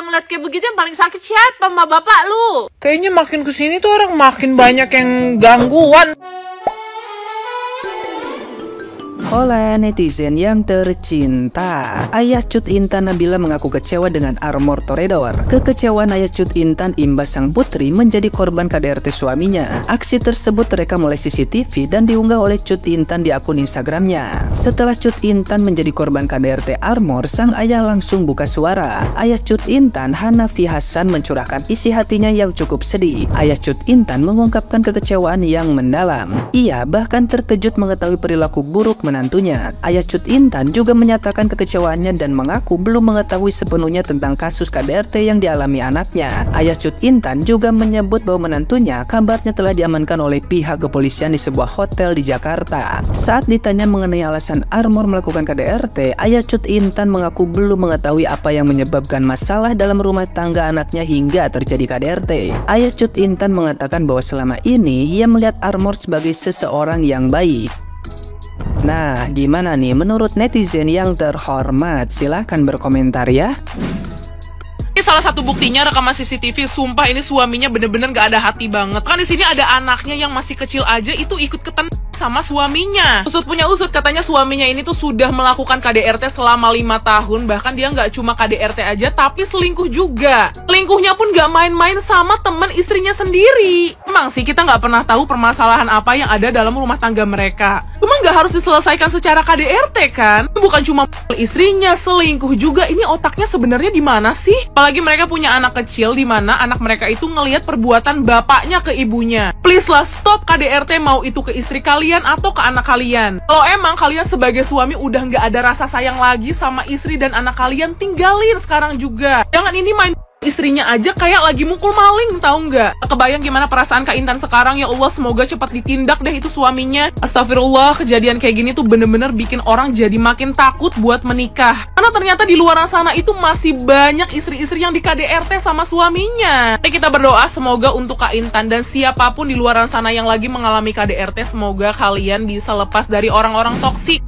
udah ngeliat kayak begitu yang paling sakit siapa? Sama bapak lu. Kayaknya makin kesini tuh orang makin banyak yang gangguan. Oleh netizen yang tercinta, ayah Cut Intan Nabila mengaku kecewa dengan Armor Toreador. Kekecewaan ayah Cut Intan imbas sang putri menjadi korban KDRT suaminya. Aksi tersebut terekam oleh CCTV dan diunggah oleh Cut Intan di akun Instagramnya. Setelah Cut Intan menjadi korban KDRT Armor, sang ayah langsung buka suara. Ayah Cut Intan, Hanafi Hasan, mencurahkan isi hatinya yang cukup sedih. Ayah Cut Intan mengungkapkan kekecewaan yang mendalam. Ia bahkan terkejut mengetahui perilaku buruk menantunya. Ayah Cut Intan juga menyatakan kekecewaannya dan mengaku belum mengetahui sepenuhnya tentang kasus KDRT yang dialami anaknya. Ayah Cut Intan juga menyebut bahwa menantunya kabarnya telah diamankan oleh pihak kepolisian di sebuah hotel di Jakarta. Saat ditanya mengenai alasan Armor melakukan KDRT, Ayah Cut Intan mengaku belum mengetahui apa yang menyebabkan masalah dalam rumah tangga anaknya hingga terjadi KDRT. Ayah Cut Intan mengatakan bahwa selama ini ia melihat Armor sebagai seseorang yang baik. Nah, gimana nih menurut netizen yang terhormat? Silahkan berkomentar ya. Ini salah satu buktinya rekaman CCTV. Sumpah ini suaminya bener-bener gak ada hati banget. Kan di sini ada anaknya yang masih kecil aja itu ikut keten sama suaminya. Usut punya usut, katanya suaminya ini tuh sudah melakukan KDRT selama 5 tahun. Bahkan dia nggak cuma KDRT aja, tapi selingkuh juga. Selingkuhnya pun nggak main-main sama teman istrinya sendiri. Emang sih kita nggak pernah tahu permasalahan apa yang ada dalam rumah tangga mereka. Cuma nggak harus diselesaikan secara KDRT kan? Bukan cuma istrinya selingkuh juga. Ini otaknya sebenarnya di mana sih? Apalagi mereka punya anak kecil di mana anak mereka itu ngelihat perbuatan bapaknya ke ibunya. Please lah, stop KDRT, mau itu ke istri kalian atau ke anak kalian. Kalau emang kalian sebagai suami udah nggak ada rasa sayang lagi sama istri dan anak kalian, tinggalin sekarang juga. Jangan ini main istrinya aja kayak lagi mukul maling, tahu nggak? Kebayang gimana perasaan Kak Intan sekarang. Ya Allah, semoga cepat ditindak deh itu suaminya. Astagfirullah, kejadian kayak gini tuh bener-bener bikin orang jadi makin takut buat menikah. Karena ternyata di luar sana itu masih banyak istri-istri yang di KDRT sama suaminya. Kita berdoa semoga untuk Kak Intan dan siapapun di luar sana yang lagi mengalami KDRT, semoga kalian bisa lepas dari orang-orang toksik.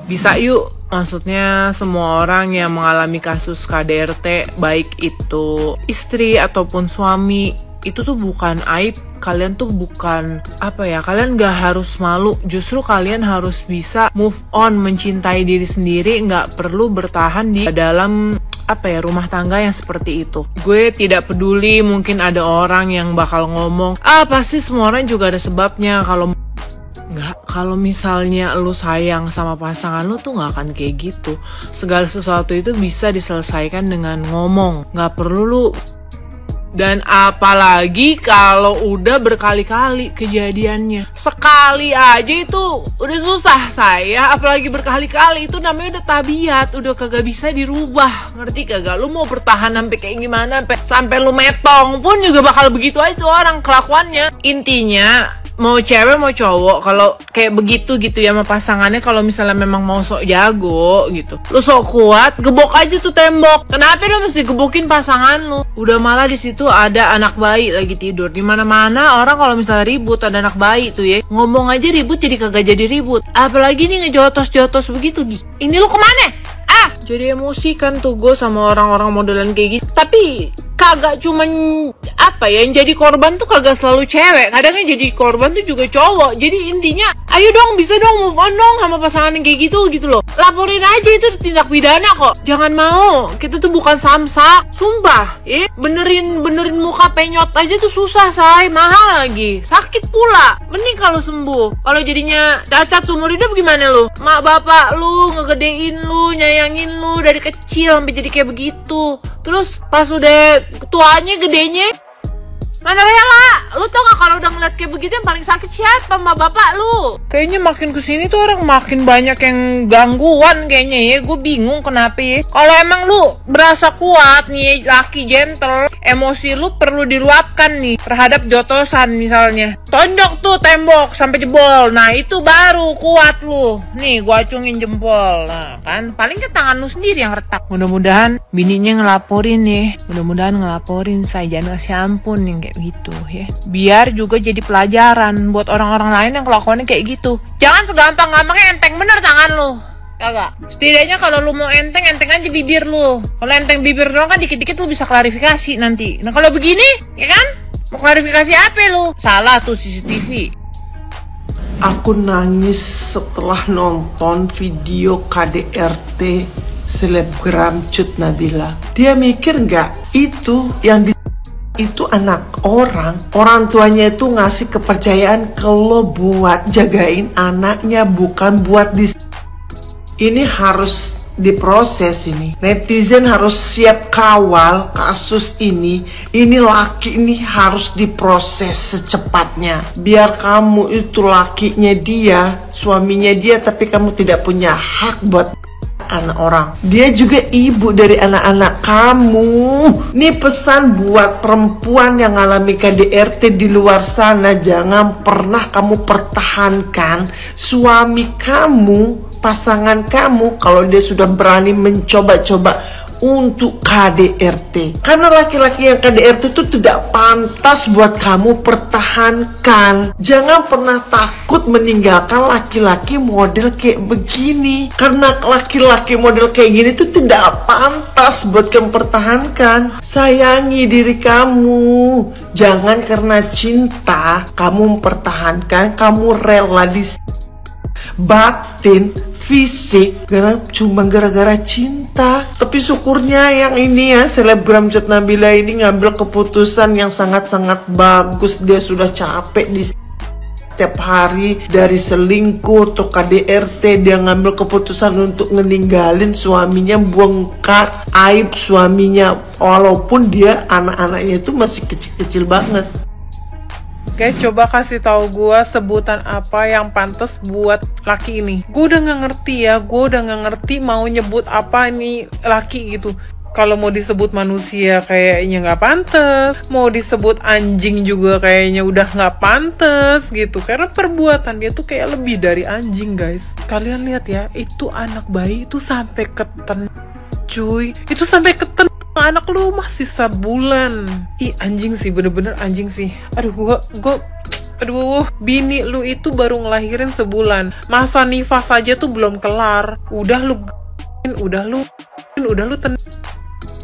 Bisa yuk. Maksudnya semua orang yang mengalami kasus KDRT, baik itu istri ataupun suami, itu tuh bukan aib. Kalian tuh bukan kalian gak harus malu. Justru kalian harus bisa move on, mencintai diri sendiri. Gak perlu bertahan di dalam rumah tangga yang seperti itu. Gue tidak peduli, mungkin ada orang yang bakal ngomong, pasti semua orang juga ada sebabnya. Kalau misalnya lu sayang sama pasangan lu tuh gak akan kayak gitu. Segala sesuatu itu bisa diselesaikan dengan ngomong, gak perlu lu. Dan apalagi kalau udah berkali-kali kejadiannya. Sekali aja itu udah susah saya, apalagi berkali-kali. Itu namanya udah tabiat, udah kagak bisa dirubah. Ngerti kagak? Lu mau bertahan sampai kayak gimana, sampai lu metong pun juga bakal begitu aja tuh orang kelakuannya. Intinya mau cewek mau cowok, kalau kayak begitu gitu ya sama pasangannya, kalau misalnya memang mau sok jago gitu, lu sok kuat, gebok aja tuh tembok. Kenapa lu mesti gebukin pasangan lu? Udah malah di situ ada anak bayi lagi tidur. Di mana-mana orang kalau misalnya ribut ada anak bayi tuh ya, ngomong aja ribut jadi kagak jadi ribut. Apalagi nih ngejotos-jotos begitu. Ini lu kemana? Jadi emosi kan tuh gue sama orang-orang modelan kayak gitu. Tapi kagak cuman yang jadi korban tuh kagak selalu cewek. Kadang yang jadi korban tuh juga cowok. Jadi intinya ayo dong, bisa dong move on dong sama pasangan yang kayak gitu loh. Laporin aja, itu tindak pidana kok. Jangan mau, kita tuh bukan samsak. Sumpah, benerin muka penyot aja tuh susah say, mahal lagi, sakit pula. Mending kalau sembuh. Kalau jadinya cacat seumur hidup gimana lu? Mak bapak lu ngegedein lu, nyayangin lu dari kecil sampai jadi kayak begitu. Terus pas udah tuanya gedenya, mana rela? Lu tau gak kalau udah ngeliat kayak begitu yang paling sakit siapa? Sama bapak lu. Kayaknya makin kesini tuh orang makin banyak yang gangguan kayaknya ya. Gue bingung kenapa ya. Kalau emang lu berasa kuat nih, laki gentle, emosi lu perlu diluapkan nih terhadap jotosan misalnya. Tonjok tuh tembok sampai jebol. Nah itu baru kuat lu. Nih gue acungin jempol. Nah kan paling ke tangan lu sendiri yang retak. Mudah-mudahan bininya ngelaporin nih. Mudah-mudahan ngelaporin saya, jangan kasih ampun yang kayak gitu ya. Biar juga jadi pelajaran buat orang-orang lain yang kelakuannya kayak gitu. Jangan segampang-gampangnya enteng bener tangan lu. Kagak. Setidaknya kalau lu mau enteng aja bibir lu. Kalau enteng bibir doang kan dikit-dikit lu bisa klarifikasi nanti. Nah kalau begini, ya kan? Mau klarifikasi apa lu? Salah tuh CCTV. Aku nangis setelah nonton video KDRT selebgram Cut Nabila. Dia mikir nggak itu yang itu anak orang tuanya itu ngasih kepercayaan kalau buat jagain anaknya, bukan buat ini harus diproses ini. Netizen harus siap kawal kasus ini. Ini laki ini harus diproses secepatnya. Biar kamu itu lakinya dia, suaminya dia, tapi kamu tidak punya hak buat anak orang. Dia juga ibu dari anak-anak kamu. Ini pesan buat perempuan yang alami KDRT di luar sana. Jangan pernah kamu pertahankan suami kamu, pasangan kamu, kalau dia sudah berani mencoba-coba untuk KDRT. Karena laki-laki yang KDRT itu tidak pantas buat kamu pertahankan. Jangan pernah takut meninggalkan laki-laki model kayak begini. Karena laki-laki model kayak gini itu tidak pantas buat kamu pertahankan. Sayangi diri kamu. Jangan karena cinta kamu mempertahankan, kamu rela di batin, fisik, cuma gara-gara cinta. Tapi syukurnya yang ini ya, selebgram Cut Nabila ini ngambil keputusan yang sangat-sangat bagus. Dia sudah capek di setiap hari dari selingkuh atau KDRT. Dia ngambil keputusan untuk ngeninggalin suaminya, bongkar aib suaminya, walaupun dia anak-anaknya itu masih kecil-kecil banget. Guys, coba kasih tahu gue sebutan apa yang pantas buat laki ini. Gue udah nggak ngerti ya, gue udah nggak ngerti mau nyebut apa nih laki gitu. Kalau mau disebut manusia kayaknya nggak pantas, mau disebut anjing juga kayaknya udah nggak pantas gitu. Karena perbuatan dia tuh kayak lebih dari anjing, guys. Kalian lihat ya, itu anak bayi itu sampai keten, cuy. Itu sampai keten. Anak lu masih sebulan. Ih, anjing sih, bener-bener anjing sih. Aduh, bini lu itu baru ngelahirin sebulan. Masa nifas aja tuh belum kelar. Udah lu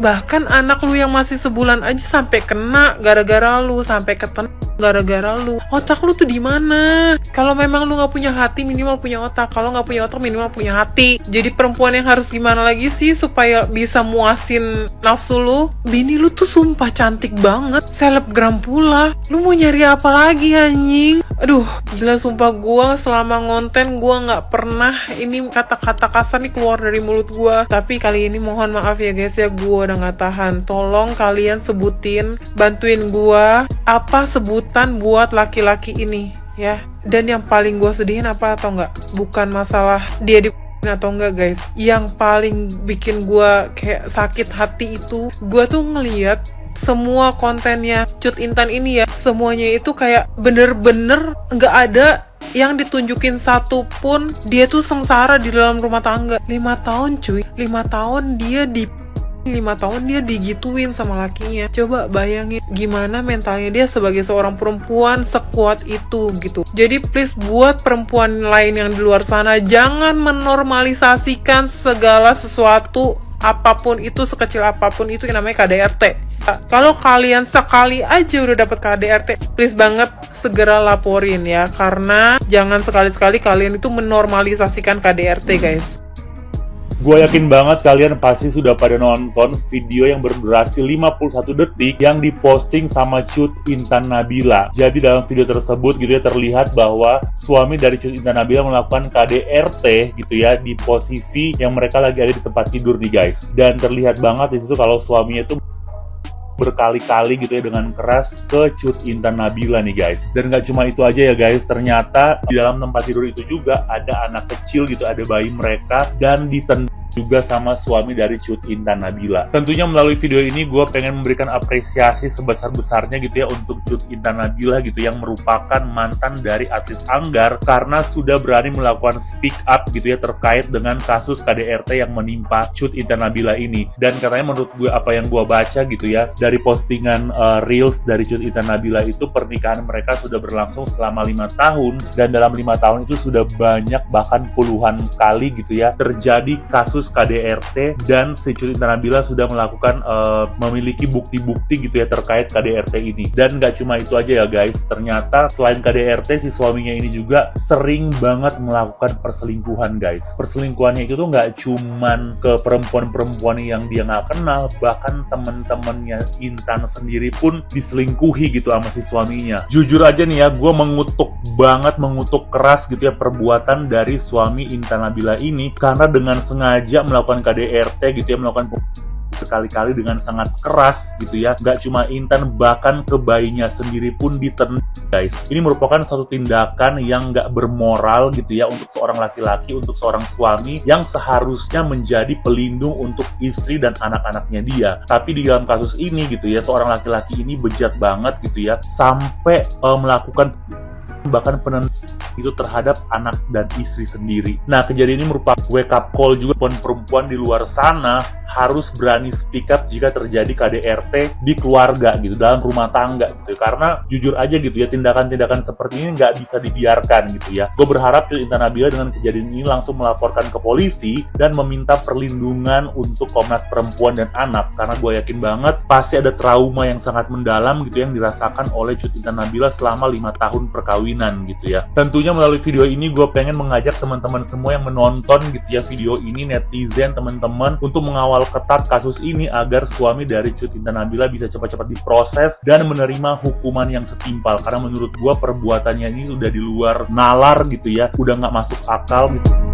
bahkan anak lu yang masih sebulan aja sampai kena gara-gara lu, sampai keten gara-gara lu. Otak lu tuh di mana? Kalau memang lu nggak punya hati, minimal punya otak. Kalau nggak punya otak, minimal punya hati. Jadi perempuan yang harus gimana lagi sih supaya bisa muasin nafsu lu? Bini lu tuh sumpah cantik banget, selebgram pula. Lu mau nyari apa lagi anjing? Aduh, gila sumpah, gua selama ngonten gua nggak pernah ini kata-kata kasar nih keluar dari mulut gua. Tapi kali ini mohon maaf ya guys ya, gua udah nggak tahan. Tolong kalian sebutin, bantuin gua apa sebutan buat laki-laki ini ya. Dan yang paling gue sedihin apa atau enggak, bukan masalah dia di atau enggak guys. Yang paling bikin gue kayak sakit hati itu, gue tuh ngeliat semua kontennya Cut Intan ini ya, semuanya itu kayak bener-bener nggak ada yang ditunjukin satu pun dia tuh sengsara di dalam rumah tangga. 5 tahun cuy, 5 tahun dia 5 tahun dia digituin sama lakinya. Coba bayangin gimana mentalnya dia sebagai seorang perempuan sekuat itu gitu. Jadi please buat perempuan lain yang di luar sana, jangan menormalisasikan segala sesuatu apapun itu, sekecil apapun itu yang namanya KDRT. Kalau kalian sekali aja udah dapet KDRT, please banget segera laporin ya, karena jangan sekali-sekali kalian itu menormalisasikan KDRT guys. Gue yakin banget kalian pasti sudah pada nonton video yang berdurasi 51 detik yang diposting sama Cut Intan Nabila. Jadi dalam video tersebut gitu ya, terlihat bahwa suami dari Cut Intan Nabila melakukan KDRT gitu ya di posisi yang mereka lagi ada di tempat tidur nih guys. Dan terlihat banget di situ kalau suaminya itu berkali-kali gitu ya dengan keras ke Cut Intan Nabila nih guys. Dan gak cuma itu aja ya guys, ternyata di dalam tempat tidur itu juga ada anak kecil gitu, ada bayi mereka, dan ditendang juga sama suami dari Cut Intan Nabila. Tentunya melalui video ini gue pengen memberikan apresiasi sebesar-besarnya gitu ya untuk Cut Intan Nabila gitu yang merupakan mantan dari atlet Anggar karena sudah berani melakukan speak up gitu ya terkait dengan kasus KDRT yang menimpa Cut Intan Nabila ini. Dan katanya menurut gue apa yang gue baca gitu ya dari postingan reels dari Cut Intan Nabila itu pernikahan mereka sudah berlangsung selama 5 tahun dan dalam 5 tahun itu sudah banyak bahkan puluhan kali gitu ya terjadi kasus KDRT dan si Cut Intan Nabila sudah melakukan memiliki bukti-bukti gitu ya terkait KDRT ini. Dan nggak cuma itu aja ya guys, ternyata selain KDRT si suaminya ini juga sering banget melakukan perselingkuhan guys. Perselingkuhannya itu tuh nggak cuman ke perempuan-perempuan yang dia nggak kenal, bahkan temen-temennya Intan sendiri pun diselingkuhi gitu sama si suaminya. Jujur aja nih ya, gue mengutuk keras gitu ya perbuatan dari suami Intan Nabila ini karena dengan sengaja melakukan KDRT gitu ya, melakukan berkali-kali dengan sangat keras gitu ya. Gak cuma Intan, bahkan ke bayinya sendiri pun ditendang guys. Ini merupakan suatu tindakan yang gak bermoral gitu ya untuk seorang laki-laki, untuk seorang suami yang seharusnya menjadi pelindung untuk istri dan anak-anaknya dia. Tapi di dalam kasus ini gitu ya, seorang laki-laki ini bejat banget gitu ya, sampai melakukan bahkan itu terhadap anak dan istri sendiri. Nah, kejadian ini merupakan wake up call juga perempuan di luar sana harus berani speak up jika terjadi KDRT di keluarga gitu, dalam rumah tangga gitu. Karena jujur aja gitu ya, tindakan-tindakan seperti ini nggak bisa dibiarkan gitu ya. Gue berharap Cut Intan Nabila dengan kejadian ini langsung melaporkan ke polisi dan meminta perlindungan untuk Komnas Perempuan dan Anak, karena gue yakin banget pasti ada trauma yang sangat mendalam gitu yang dirasakan oleh Cut Intan Nabila selama 5 tahun perkawinan gitu ya. Tentunya melalui video ini gue pengen mengajak teman-teman semua yang menonton gitu ya video ini, netizen, teman-teman, untuk mengawal ketat kasus ini agar suami dari Cut Intan Nabila bisa cepat-cepat diproses dan menerima hukuman yang setimpal. Karena menurut gue perbuatannya ini sudah di luar nalar gitu ya, udah nggak masuk akal gitu.